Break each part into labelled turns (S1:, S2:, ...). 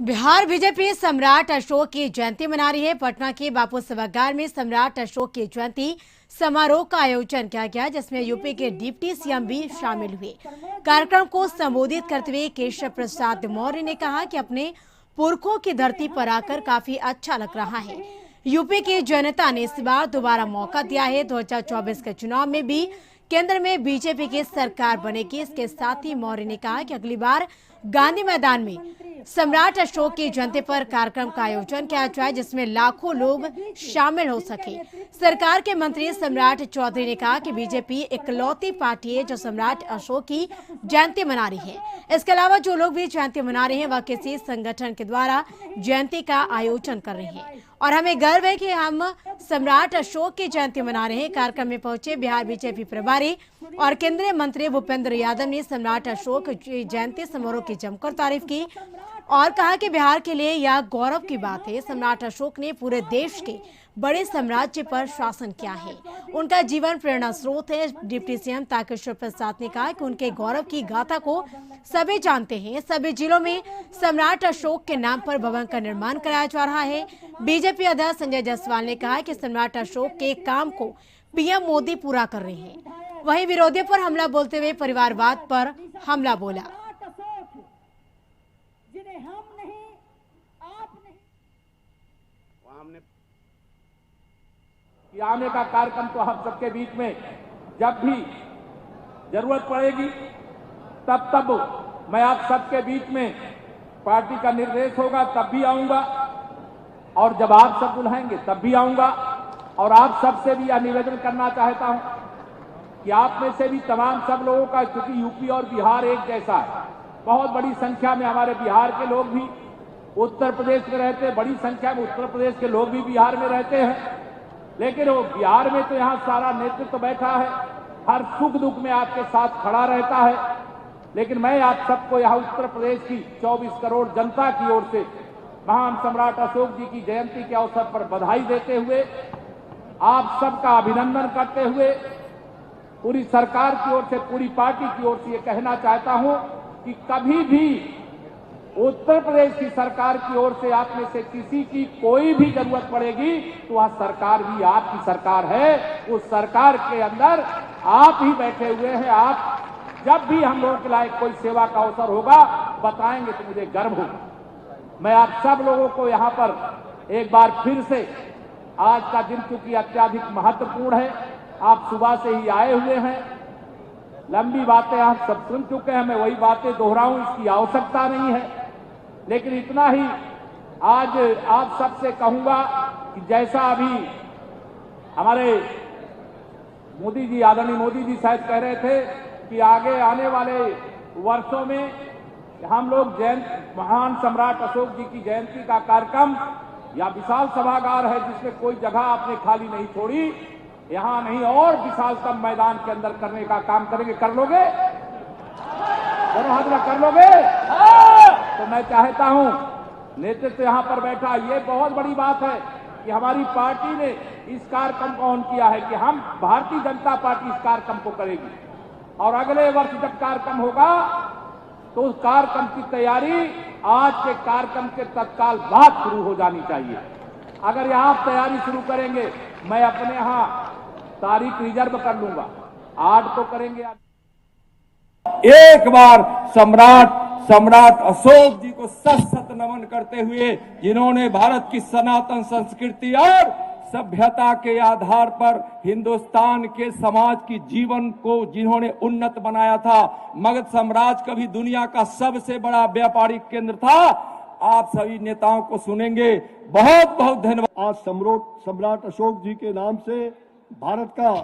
S1: Bihar BJP सम्राट अशोक की जयंती मना रही है। पटना के बापू सभागार में सम्राट अशोक की जयंती समारोह का आयोजन किया गया, जिसमें यूपी के डिप्टी सीएम भी शामिल हुए। कार्यक्रम को संबोधित करते हुए केशव प्रसाद मौर्य ने कहा कि अपने पुरखों की धरती पर आकर काफी अच्छा लग रहा है। यूपी की जनता ने इस बार दोबारा मौका दिया है। 2024 के चुनाव में भी केंद्र में बीजेपी की सरकार बनेगी। इसके साथ ही मौर्य ने कहा कि अगली बार गांधी मैदान में सम्राट अशोक की जयंती पर कार्यक्रम का आयोजन किया जाए, जिसमें लाखों लोग शामिल हो सके। सरकार के मंत्री सम्राट चौधरी ने कहा कि बीजेपी इकलौती पार्टी है जो सम्राट अशोक की जयंती मना रही है। इसके अलावा जो लोग भी जयंती मना रहे हैं वह किसी संगठन के द्वारा जयंती का आयोजन कर रहे हैं और हमें गर्व है कि हम सम्राट अशोक की जयंती मना रहे हैं। कार्यक्रम में पहुंचे बिहार बीजेपी प्रभारी और केंद्रीय मंत्री भूपेंद्र यादव ने सम्राट अशोक जयंती समारोह की जमकर तारीफ की और कहा कि बिहार के लिए यह गौरव की बात है। सम्राट अशोक ने पूरे देश के बड़े साम्राज्य पर शासन किया है। उनका जीवन प्रेरणा स्रोत है। डिप्टी सीएम तारकिशोर प्रसाद ने कहा कि उनके गौरव की गाथा को सभी जानते हैं। सभी जिलों में सम्राट अशोक के नाम पर भवन का निर्माण कराया जा रहा है। बीजेपी अध्यक्ष संजय जायसवाल ने कहा कि सम्राट अशोक के काम को पीएम मोदी पूरा कर रहे हैं। वहीं विरोधियों पर हमला बोलते हुए परिवारवाद पर हमला बोला।
S2: कि आने का कार्यक्रम तो हम सबके बीच में जब भी जरूरत पड़ेगी तब मैं आप सबके बीच में पार्टी का निर्देश होगा तब भी आऊंगा और जब आप सब बुलाएंगे तब भी आऊंगा। और आप सबसे भी यह निवेदन करना चाहता हूं कि आप में से भी तमाम सब लोगों का, क्योंकि यूपी और बिहार एक जैसा है, बहुत बड़ी संख्या में हमारे बिहार के लोग भी उत्तर प्रदेश में रहते हैं, बड़ी संख्या में उत्तर प्रदेश के लोग भी बिहार में रहते हैं। लेकिन वो बिहार में तो यहाँ सारा नेतृत्व बैठा है, हर सुख दुख में आपके साथ खड़ा रहता है। लेकिन मैं आप सबको यहाँ उत्तर प्रदेश की 24 करोड़ जनता की ओर से महान सम्राट अशोक जी की जयंती के अवसर पर बधाई देते हुए, आप सबका अभिनंदन करते हुए, पूरी सरकार की ओर से, पूरी पार्टी की ओर से ये कहना चाहता हूं कि कभी भी उत्तर प्रदेश की सरकार की ओर से आप में से किसी की कोई भी जरूरत पड़ेगी तो वह सरकार भी आपकी सरकार है। उस सरकार के अंदर आप ही बैठे हुए हैं। आप जब भी हम लोगों के लायक कोई सेवा का अवसर होगा बताएंगे तो मुझे गर्व होगा। मैं आप सब लोगों को यहां पर एक बार फिर से, आज का दिन चूंकि अत्यधिक महत्वपूर्ण है, आप सुबह से ही आए हुए हैं, लंबी बातें आप सब सुन चुके हैं, मैं वही बातें दोहराऊं इसकी आवश्यकता नहीं है। लेकिन इतना ही आज आप सबसे कहूंगा कि जैसा अभी हमारे मोदी जी, आदरणीय मोदी जी शायद कह रहे थे कि आगे आने वाले वर्षों में हम लोग महान सम्राट अशोक जी की जयंती का कार्यक्रम, या विशाल सभागार है जिसमें कोई जगह आपने खाली नहीं छोड़ी, यहां नहीं और विशालतम मैदान के अंदर करने का काम करेंगे। कर लोगे? कर लोगे? तो मैं चाहता हूं नेतृत्व यहां पर बैठा, ये बहुत बड़ी बात है कि हमारी पार्टी ने इस कार्यक्रम को ऑन किया है कि हम भारतीय जनता पार्टी इस कार्यक्रम को करेगी और अगले वर्ष जब कार्यक्रम होगा तो उस कार्यक्रम की तैयारी आज के कार्यक्रम के तत्काल बाद शुरू हो जानी चाहिए। अगर यहां आप तैयारी शुरू करेंगे, मैं अपने यहां तारीख रिजर्व कर लूंगा, 8 को करेंगे।
S3: एक बार सम्राट अशोक जी को सत नमन करते हुए, जिन्होंने भारत की सनातन संस्कृति और सभ्यता के आधार पर हिंदुस्तान के समाज की जीवन को जिन्होंने उन्नत बनाया था। मगध साम्राज्य कभी दुनिया का सबसे बड़ा व्यापारिक केंद्र था। आप सभी नेताओं को सुनेंगे। बहुत बहुत धन्यवाद।
S4: आज सम्राट अशोक जी के नाम से भारत का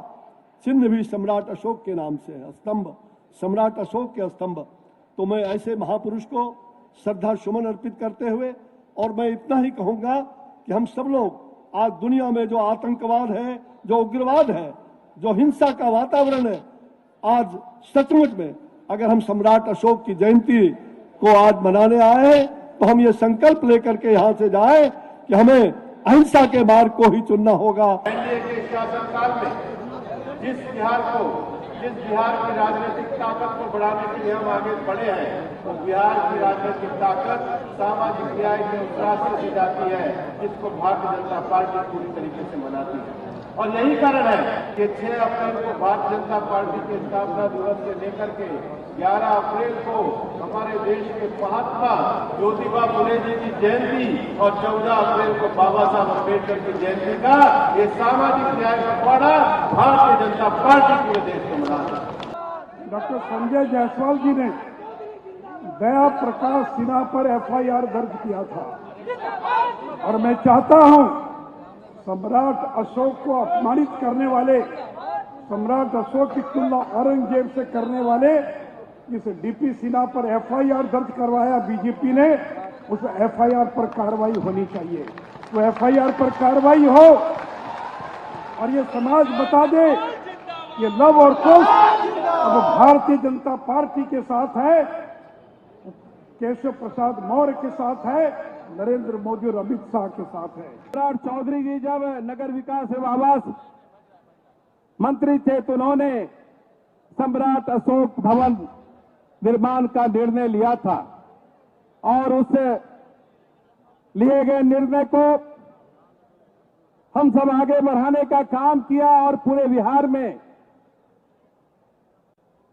S4: चिन्ह भी सम्राट अशोक के नाम से है, स्तंभ, सम्राट अशोक के स्तंभ। तो मैं ऐसे महापुरुष को श्रद्धा सुमन अर्पित करते हुए, और मैं इतना ही कहूंगा कि हम सब लोग आज दुनिया में जो आतंकवाद है, जो उग्रवाद है, जो हिंसा का वातावरण है, आज सचमुच में अगर हम सम्राट अशोक की जयंती को आज मनाने आए हैं तो हम ये संकल्प लेकर के यहां से जाएं कि हमें अहिंसा के मार्ग को ही चुनना होगा।
S2: एनडीए के शासनकाल में जिस बिहार को
S5: जिस बिहार की राजनीतिक ताकत को बढ़ाने के लिए हम आगे बढ़े हैं, तो बिहार की राजनीतिक ताकत सामाजिक न्याय के उस रास्ते से जाती है जिसको भारतीय जनता पार्टी पूरी तरीके से मनाती है। और यही कारण है कि 6 अप्रैल को भारतीय जनता पार्टी के स्थापना दिवस से लेकर के 11 अप्रैल को हमारे देश के महात्मा ज्योतिबा फुले जी की जयंती और 14 अप्रैल को बाबा साहब अम्बेडकर की जयंती का ये सामाजिक न्याय का पड़ा भारतीय जनता पार्टी पूरे देश को मना रही है।
S6: डॉक्टर संजय जायसवाल जी ने दया प्रकाश सिन्हा पर एफआईआर दर्ज किया था और मैं चाहता हूं सम्राट अशोक को अपमानित करने वाले, सम्राट अशोक की तुलना औरंगजेब से करने वाले इस डीपी सिन्हा पर एफआईआर दर्ज करवाया बीजेपी ने, उस एफआईआर पर कार्रवाई होनी चाहिए। तो एफआईआर पर कार्रवाई हो और ये समाज बता दे ये लव और कुश अब भारतीय जनता पार्टी के साथ है, केशव प्रसाद मौर्य के साथ है, नरेंद्र मोदी और अमित शाह के साथ है।
S3: सम्राट चौधरी जी जब नगर विकास एवं आवास मंत्री थे तो उन्होंने सम्राट अशोक भवन निर्माण का निर्णय लिया था और उस लिए गए निर्णय को हम सब आगे बढ़ाने का काम किया और पूरे बिहार में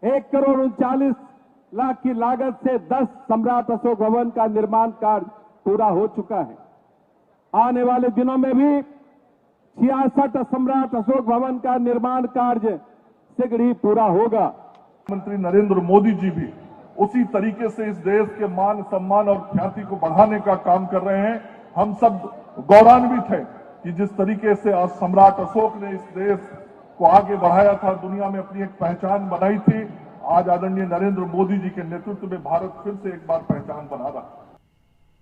S3: 1,39,00,000 की लागत से 10 सम्राट अशोक भवन का निर्माण कार्य पूरा हो चुका है। आने वाले दिनों में भी 66 सम्राट अशोक भवन का निर्माण कार्य शीघ्र ही पूरा होगा।
S7: प्रधानमंत्री नरेंद्र मोदी जी भी उसी तरीके से इस देश के मान सम्मान और ख्याति को बढ़ाने का काम कर रहे हैं। हम सब गौरवान्वित हैं कि जिस तरीके से आज सम्राट अशोक ने इस देश को आगे बढ़ाया था, दुनिया में अपनी एक पहचान बनाई थी, आज आदरणीय नरेंद्र मोदी जी के नेतृत्व में भारत फिर से एक बार पहचान बना रहा है।